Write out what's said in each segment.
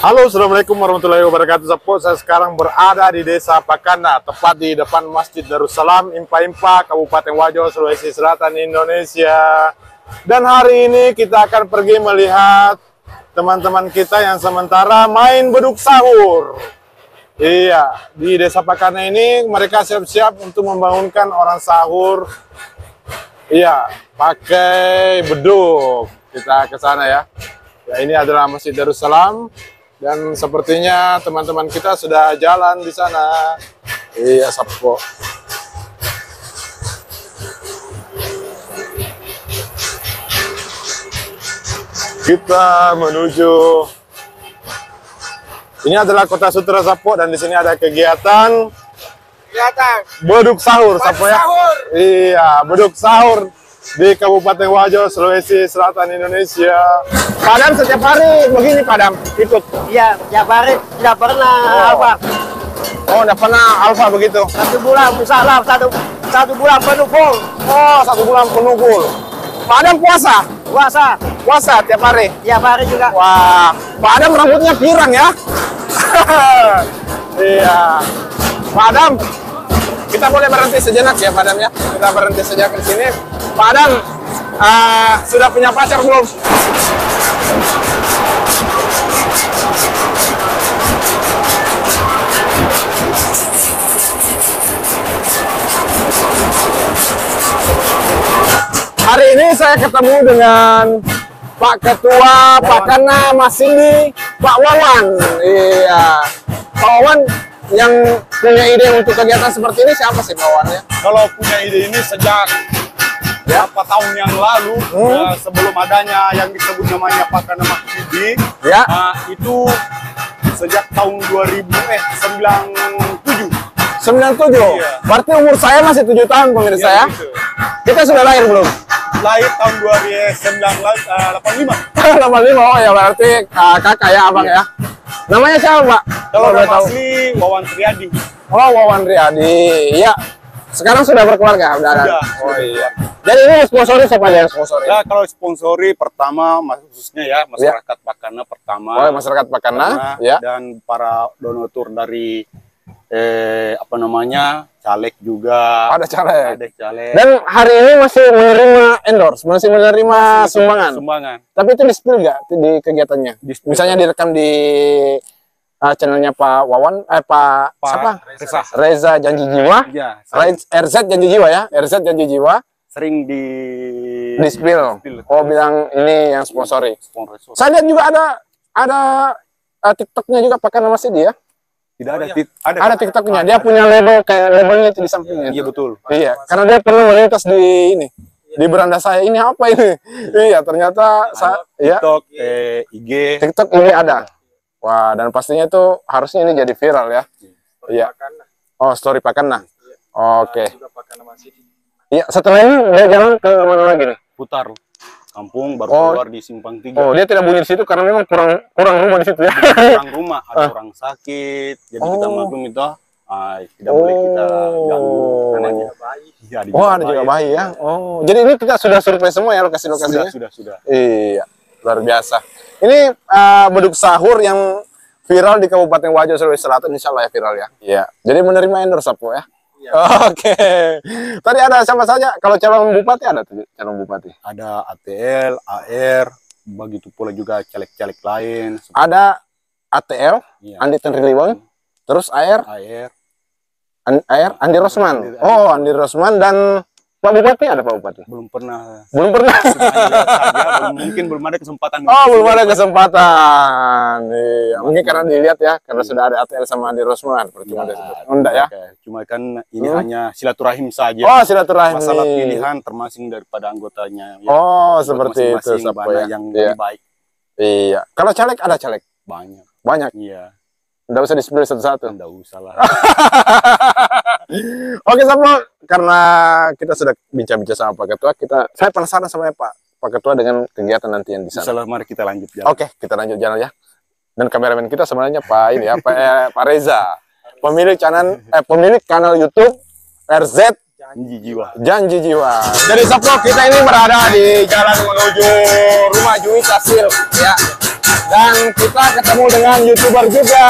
Halo, assalamualaikum warahmatullahi wabarakatuh. Saya sekarang berada di Desa Pakana, tepat di depan Masjid Darussalam, Impa-Impa, Kabupaten Wajo, Sulawesi Selatan, Indonesia. Dan hari ini kita akan pergi melihat teman-teman kita yang sementara main beduk sahur. Iya, di Desa Pakana ini mereka siap-siap untuk membangunkan orang sahur. Iya, pakai beduk. Kita ke sana ya. Ya, ini adalah Masjid Darussalam. Dan sepertinya teman-teman kita sudah jalan di sana. Iya, Sapo. Kita menuju. Ini adalah Kota Sutra, Sapo, dan di sini ada kegiatan beduk sahur, Sapo ya. Iya, beduk sahur di Kabupaten Wajo, Sulawesi Selatan, Indonesia. Padam setiap hari begini, Padam ikut? Iya, tiap hari tidak pernah alfa. Oh, tidak pernah alfa begitu? 1 bulan, misalnya satu bulan penuh full. Oh, 1 bulan penuh full. Padam puasa? Puasa tiap hari? Tiap hari juga. Wah, Padam rambutnya pirang ya? Iya. Padam, kita boleh berhenti sejenak ya, Padam ya? Kita berhenti sejenak di sini. Padam, sudah punya pacar belum? Hari ini saya ketemu dengan Pak Ketua Pakana, Mas Cindy, Pak Wawan. Iya, Pak Wawan yang punya ide untuk kegiatan seperti ini siapa sih Pak Wawan ya? Kalau punya ide ini sejak beberapa tahun yang lalu, sebelum adanya yang disebut namanya Pakana Mas Cindy, Ya. itu sejak tahun 97. 97. Iya. Berarti umur saya masih 7 tahun pemirsa ya. Gitu. Kita sudah lahir belum? Lahir tahun 1985. 85. Oh ya, berarti kakak ya, abang ya. Namanya siapa, Pak? Kalau boleh nama tahu. asli Wawan Triadi. Oh, Wawan Riyadi. Iya. Sekarang sudah berkeluarga, udah ada. Sudah. Oh iya. Jadi ini sponsori siapa yang sponsori? Ya, kalau sponsori pertama khususnya ya masyarakat Pakana pertama. Oh, masyarakat Pakana, ya. Dan para donatur dari caleg juga. Ada caleg. Ada caleg. Dan hari ini masih menerima endorse, masih menerima sumbangan. Tapi itu di-spill nggak di kegiatannya? Misalnya direkam di channelnya Pak Wawan, Pak siapa? Reza Janji Jiwa. Ya, RZ Janji Jiwa ya, RZ Janji Jiwa. sering Di-spill. Oh, bilang ini yang sponsori. sponsor. Saya lihat juga ada TikToknya juga Pakana Mas Cindy ya. Tidak ada, Ada TikToknya. Dia punya label kayak labelnya itu di sampingnya. Iya betul. Iya, karena dia pernah melintas di ini, di beranda saya. Ini apa ini? Iya, ternyata ya, TikTok, IG. TikTok ini ada. Wah, dan pastinya itu harusnya ini jadi viral ya. Iya. Oh, story Pakana. Oke. Iya, setelah ini dia jalan ke mana lagi nih? Putar kampung baru keluar di Simpang 3. Oh, dia tidak bunyi di situ karena memang kurang rumah di situ ya. Kurang rumah, ada orang sakit, jadi kita maklum itu tidak boleh kita ganggu karena ada bayi. Ya, ada juga bayi ya. Oh, jadi ini kita sudah survei semua ya lokasi-lokasinya. Sudah. Iya, luar biasa. Ini beduk sahur yang viral di Kabupaten Wajo, Sulawesi Selatan, insya Allah ya viral ya. Iya. Jadi menerima endorse Sapo ya. Iya. Oke. Tadi ada siapa saja? Kalau calon bupati ada tuh, calon bupati. Ada ATL, AR, begitu pula juga caleg-caleg lain. Ada ATL, Iya. Andi Tenriliwang, terus AR, AR. Andi Rosman. Oh, Andi Rosman dan Pak Bupati ada Pak Bupati? Belum pernah. Belum pernah. Mungkin belum ada kesempatan. Oh, belum ada kesempatan. Iya, mungkin karena dilihat ya, karena sudah ada ATL sama Andi Rosman. Enggak ya? Cuma kan ini hanya silaturahim saja. Oh, silaturahim. Masalah pilihan termasing daripada anggotanya. Ya. Oh, seperti itu. Mana yang lebih baik. Iya. Kalau caleg ada caleg? Banyak. Banyak. Iya. Nggak usah di-spill satu-satu. Nggak usah lah. Oke, Sapo, karena kita sudah bincang-bincang sama Pak Ketua, saya penasaran sama Pak Ketua dengan kegiatan nanti yang di sana. Insyaallah, mari kita lanjut jalan. Oke, kita lanjut jalan ya. Dan kameramen kita sebenarnya Pak ini ya, Pak Reza, pemilik kanal YouTube RZ Janji Jiwa. Jadi Sapo, kita ini berada di jalan menuju rumah Jui Kasil ya. Dan kita ketemu dengan YouTuber juga.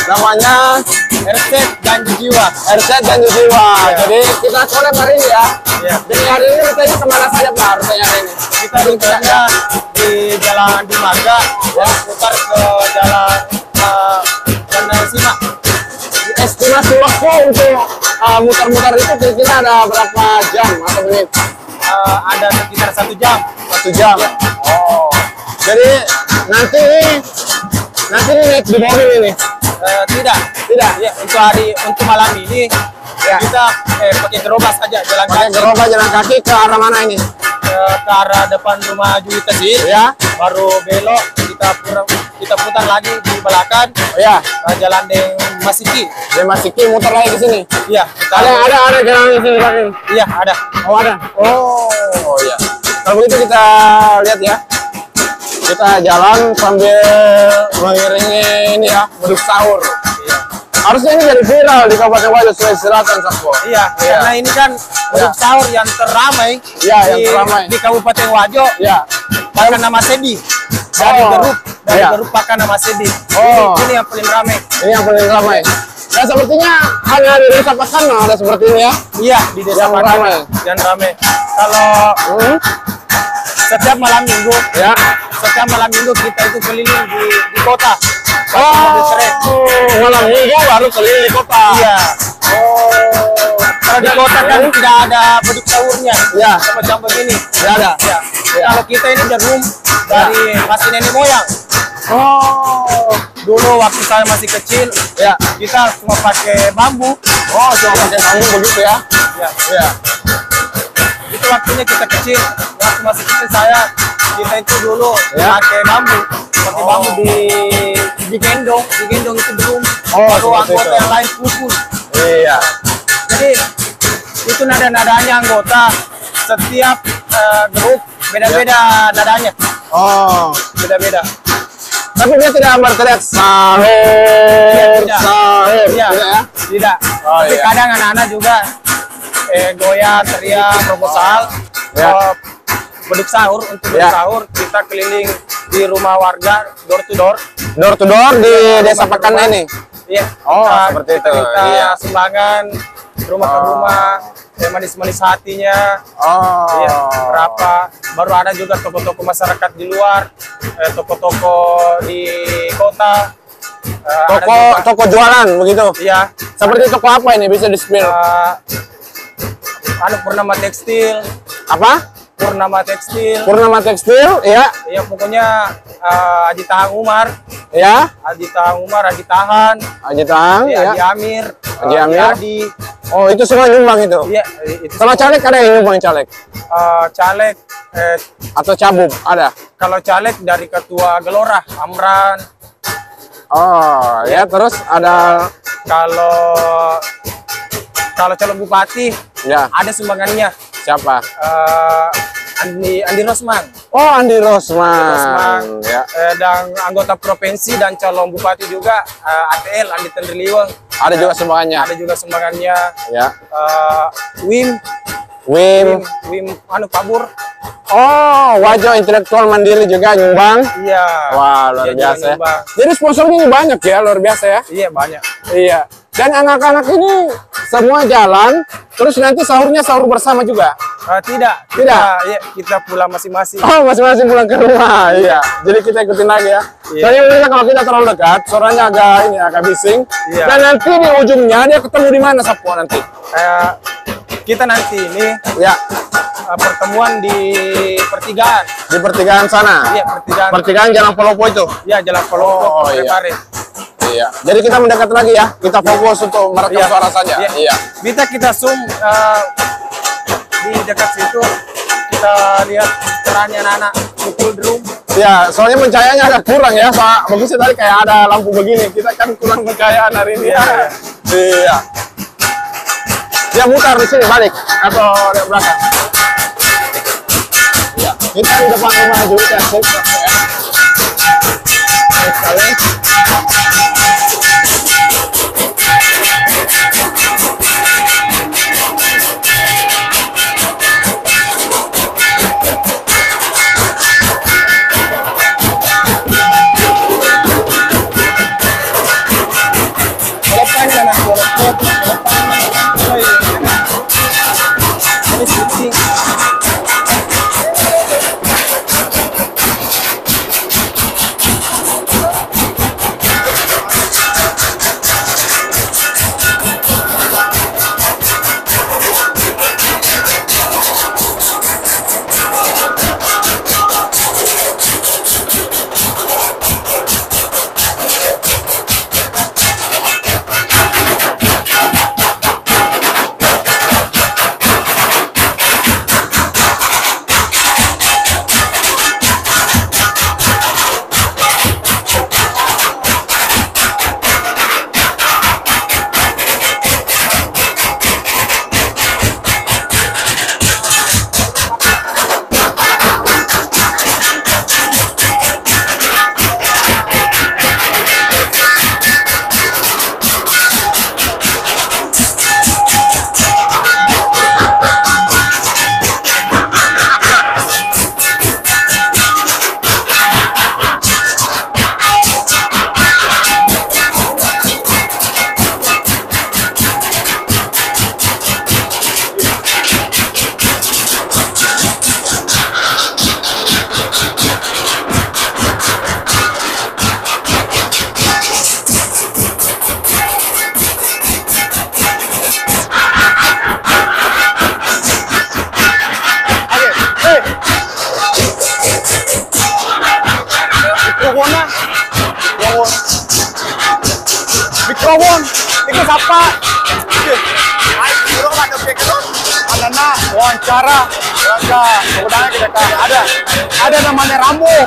Namanya RT dan Jiwa. Erset dan Jiwa. Jadi kita collab hari ini ya. Iya. Jadi hari ini rutenya kemana saja Pak rutenya hari ini? Kita rutenya di Jalan di Marga, dan putar ke Jalan Jalan Sima. Estimasi waktu untuk mutar-mutar itu kira-kira ada berapa jam atau menit? Ada sekitar 1 jam. 1 jam. Oh. Jadi nanti ini naik di mobil ini. Tidak. Ya, untuk malam ini Ya. kita pakai gerobak saja jalan Pakai kaki gerobak jalan kaki ke arah mana ini? ke arah depan rumah Juwita sih. Ya. Baru belok kita putar lagi di belakang Ya. jalan Deng Masiki. Dia masih muter lagi ke sini. Iya, Ada jalan di sini lagi. Iya, ada. Oh ada. Oh iya. Kalau begitu kita lihat ya. Kita jalan sambil mengiringi ini ya, beduk sahur. Iya. Harusnya ini jadi viral di Kabupaten Wajo, Sulawesi Selatan, Sapo. Iya, karena ini kan beduk sahur yang teramai Iya, yang teramai. di Kabupaten Wajo. Ya. Pakai nama Sedi. Dari Oh. dari Iya. Geruk pakai nama Sedi. Oh. Ini yang paling ramai. Ini yang paling ramai. Dan sepertinya hanya di Desa Pakana ada seperti ini ya. Iya, di Desa Yang Padang ramai. yang ramai. Kalau setiap malam minggu, Ya. setiap malam minggu kita itu keliling di kota. Oh, malam minggu baru keliling di kota. Iya. Oh. Kalau di kota kan tidak ada beduk sahurnya. Ya. Semacam begini. Tidak ada. Ya. Ya. Kalau kita ini jarum dari masih nenek moyang. Oh. Dulu waktu saya masih kecil, Ya. kita cuma pakai bambu. Oh, cuma pakai bambu begitu ya. Ya. Ya. Itu waktunya kita kecil. Waktu masih kecil kita itu dulu Ya. pakai bambu Oh. digendong itu drum. Oh, Baru seperti anggota itu. yang lain pukul. Iya. Jadi itu nada-nadanya anggota setiap grup beda-beda nadanya, Oh. beda-beda. Tapi dia tidak berteriak sahur, Tidak. sahur, Iya, tidak ya? tidak. Oh, Tapi iya. kadang anak-anak juga goyang, teriak, proposal, Ya. beduk sahur. Untuk beduk Ya. sahur kita keliling di rumah warga door to door. Door to door di Desa Rumah ke Pakana rumah. ini. Iya. Oh, kita, seperti kita itu. minta Iya. sumbangan rumah ke Oh. rumah, manis-manis hatinya. Oh. Iya, berapa? Baru ada juga toko-toko masyarakat di luar, toko-toko di kota. Ada juga. Toko jualan begitu. Iya. Seperti toko apa ini bisa di-spill? Purnama Tekstil, Apa? Purnama Tekstil. Purnama Tekstil, ya. Ya pokoknya Haji Tahang Umar, Ya. Haji Tahan, Haji Tang, ya, Haji ya. Amir, Haji Amir. Adi. Oh, itu semua nyumbang itu. Iya, itu Kalau semua. caleg ada yang nyumbang caleg? Caleg, Atau cabub ada? kalau caleg dari ketua Gelora, Amran. Oh, ya terus ada Kalau calon bupati ya. ada sumbangannya. Siapa? Andi Rosman. Oh, Andi Rosman. Rosman. Ya. Dan anggota provinsi dan calon bupati juga ATL Andi Tendriliweng. Ada juga sumbangannya. Ada juga sumbangannya. Ya. Wim Pabur. Oh, Wajo Intelektual Mandiri juga nyumbang. Iya. Wah, luar Dia juga biasa ya. nyumbang. Jadi sponsornya ini banyak ya, luar biasa ya. Iya, banyak. Iya. Dan anak-anak ini semua jalan, terus nanti sahurnya sahur bersama juga. Tidak. Tidak? Kita pulang masing-masing. Oh, masing-masing pulang ke rumah. Iya. Jadi kita ikutin lagi ya. Iya. Soalnya ini kalau kita terlalu dekat, suaranya agak bising. Iya. Dan nanti di ujungnya dia ketemu di mana Sapo nanti? Kita nanti ini Ya, pertemuan di pertigaan. di pertigaan sana. Iya, pertigaan. Pertigaan Jalan Polopo itu. Ya, Jalan Polopo, Oh, iya. Pare. Iya. Jadi kita mendekat lagi ya. Kita fokus untuk merekam Iya. suara saja. Iya. Iya. Kita zoom di dekat situ. Kita lihat perannya anak pukul drum. Ya, soalnya pencahayaannya agak kurang ya, Pak. Bagusnya tadi kayak ada lampu begini. Kita kan kurang pencahayaan hari ini. Iya. Iya. Dia mutar di sini balik atau di belakang. Iya. Kita di depan rumah juga ya. Baik sekali. mana? Mikrofon. Itu siapa? Ada nak wawancara. Kemudian kita ada namanya Rambo.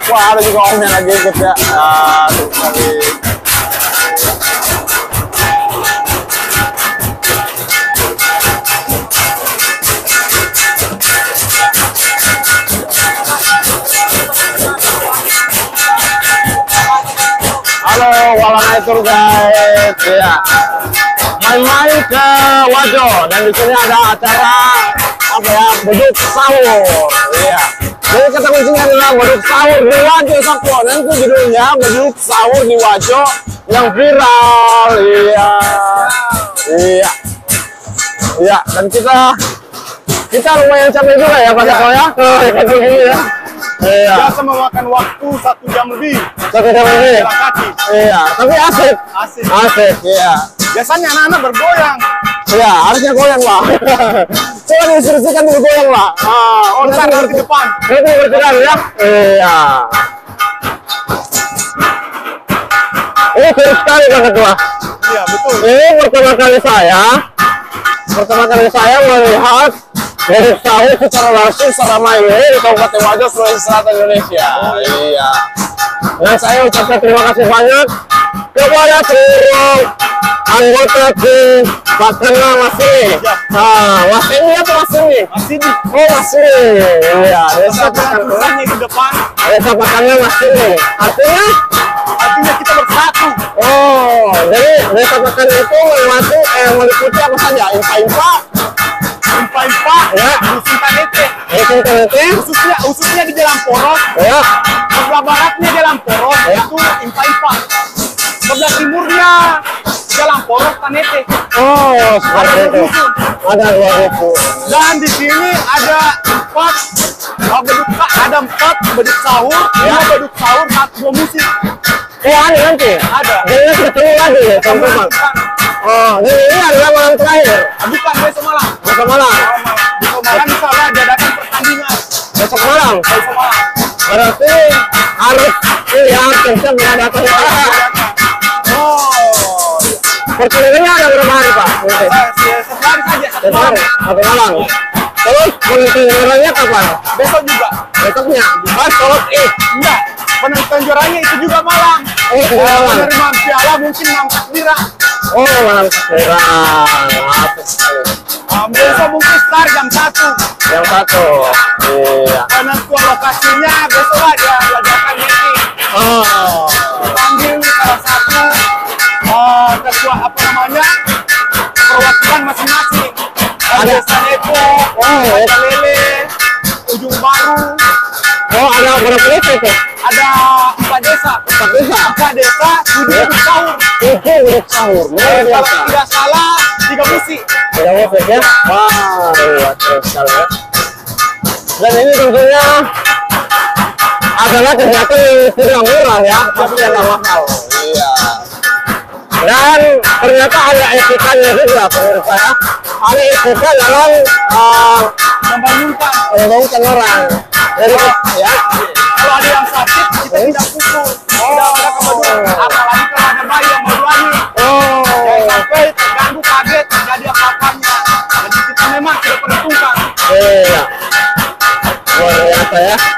Wah, ada juga omnya lagi ikut ya. Sekali. Halo, Walana Tour guys. Ya. Main-main ke Wajo dan di sini ada acara apa ya? Beduk sahur. Iya. Jadi kata kuncinya adalah beduk sahur di Wajo Sakwa, dan itu judulnya beduk sahur di Wajo yang viral. Iya, iya, iya. Dan kita lumayan capek juga ya Pak Sakwa ya. Ya. Iya. Biasa memakan waktu 1 jam lebih. 1 jam lebih. Jalan kaki. Iya, tapi asik. Asik. Asik. Iya. Biasanya anak-anak bergoyang. Iya, harusnya goyang lah. Coba diinstruksikan dulu goyang lah. Oh, ntar ke depan. Nanti berjalan ya. Iya. Ini seru sekali Pak Ketua. Iya, betul. Ini pertama kali saya melihat beduk sahur secara langsung secara mandiri di Kabupaten Wajo, Sulawesi Selatan, Indonesia. Iya. Dan saya ucapkan terima kasih banyak kepada seluruh anggota tim Pakana Masini. Masini atau Masini? Masini. Oh, Masini. Iya. Desa Tulisannya di depan. Pakana Masini. Artinya kita bersatu. oh, jadi desa Pakana itu meliputi apa saja? Impa-impa, ya, Dusun Tanete. Dusun Tanete, khususnya di Jalan Poros. ya. Sebelah baratnya Jalan Poros, itu Impa-impa. Sebelah timurnya Jalan Poros Tanete. Oh, seperti itu. Ada 2 dusun. Dan di sini ada 4 beduk sahur, 5 beduk sahur, 1 musik. Oh, ada nanti? Ada. Jadi ketemu lagi ya, teman-teman. Oh, jadi ini adalah malam terakhir. Bukan besok malam. Besok malam. Besok malam misalnya diadakan pertandingan. Besok malam. Besok malam. Berarti harus lihat kita mengadakan Oh. pertandingannya ada berapa hari Pak? Sehari saja. Satu malam. Terus penontonnya kapan? Besok juga. Besoknya. Pas sholat Id. Enggak. Penonton juaranya itu juga malam. Oh, malam. Menerima piala mungkin 6 takbiran. Oh, malam takbiran. Masuk sekali. Besok mungkin start jam 1. Yang satu. Iya. Penentuan lokasinya besok aja diadakan meeting. Oh. Panggil salah satu ketua apa namanya perwakilan masing-masing. Ada Desa Depok, Desa Lele, Ujung Baru. Oh, ada berapa desa itu? Ada 4 desa. 4 desa? 4 desa, 7 beduk sahur. 7 beduk sahur. Kalau tidak salah, 3 musik. 3 musik ya? Wah, keren sekali ya. Dan ini tentunya adalah kegiatan yang tidak murah ya, tapi yang mahal. Iya. Dan ternyata ada etikanya juga pemirsa ya. Ada etika dalam membangunkan orang. Jadi ya, kalau ada yang sakit kita tidak pukul, tidak ada kemudian. Apalagi kalau ada bayi yang baru lahir, jangan sampai terganggu, kaget, terjadi Iya. Luar biasa ya.